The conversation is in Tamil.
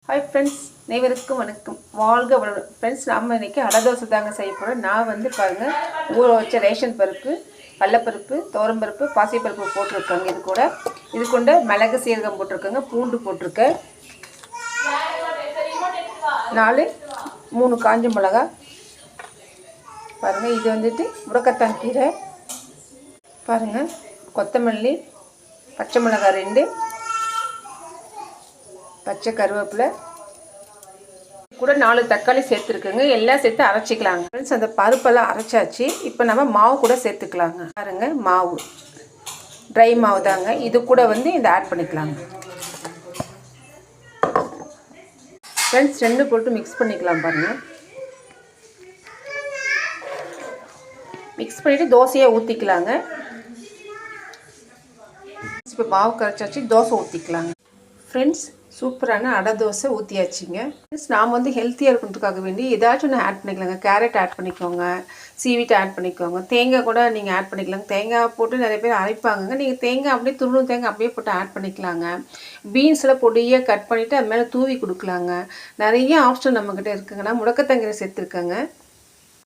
ஹாய் ஃப்ரெண்ட்ஸ், அனைவருக்கும் வணக்கம். வாழ்க வளமுடன். ஃப்ரெண்ட்ஸ், நம்ம இன்றைக்கி அடை தோசை தாங்க செய்ய போகிறோம். நான் வந்து பாருங்கள், ஊற வச்ச ரேஷன் பருப்பு, கடலப்பருப்பு, துவரம்பருப்பு, பாசிப்பருப்பு போட்டிருக்காங்க. இது கொண்ட மிளகு சீரகம் போட்டிருக்கேங்க, பூண்டு போட்டிருக்கேன், 3 காஞ்ச மிளகா பாருங்கள். இது வந்துட்டு முடக்கத்தான் கீரை பாருங்கள், கொத்தமல்லி, பச்சை மிளகாய் 2, பச்சை கருவேப்பிலை கூட 4 தக்காளி சேர்த்துருக்குங்க. எல்லாம் சேர்த்து அரைச்சிக்கலாங்க. ஃப்ரெண்ட்ஸ், அந்த பருப்பெல்லாம் அரைச்சாச்சு. இப்போ நம்ம மாவு கூட சேர்த்துக்கலாங்க. பாருங்கள், மாவு ட்ரை மாவு தாங்க. இது கூட வந்து இதை ஆட் பண்ணிக்கலாங்க. ஃப்ரெண்ட்ஸ், 2 போட்டு மிக்ஸ் பண்ணிக்கலாம். பாருங்கள், மிக்ஸ் பண்ணிவிட்டு தோசையாக ஊற்றிக்கலாங்க. இப்போ மாவு கரைச்சாச்சு, தோசை ஊற்றிக்கலாங்க. ஃப்ரெண்ட்ஸ், சூப்பரான அடை தோசை ஊற்றியாச்சுங்க. நாம் வந்து ஹெல்த்தியாக இருக்கிறதுக்காக வேண்டி ஏதாச்சும் ஒன்று ஆட் பண்ணிக்கலாங்க. கேரட் ஆட் பண்ணிக்கோங்க, சீவிட்டு ஆட் பண்ணிக்கோங்க, தேங்காய் கூட நீங்கள் ஆட் பண்ணிக்கலாங்க. தேங்காய் போட்டு நிறைய பேர் அரைப்பாங்க. நீங்கள் தேங்காய் அப்படியே துருணும் தேங்காய் அப்படியே போட்டு ஆட் பண்ணிக்கலாங்க. பீன்ஸில் பொடியாக கட் பண்ணிவிட்டு அது மேலே தூவி கொடுக்கலாங்க. நிறைய ஆப்ஷன் நம்மக்கிட்ட இருக்குங்கன்னா முடக்கத்தங்கரை சேர்த்துருக்காங்க.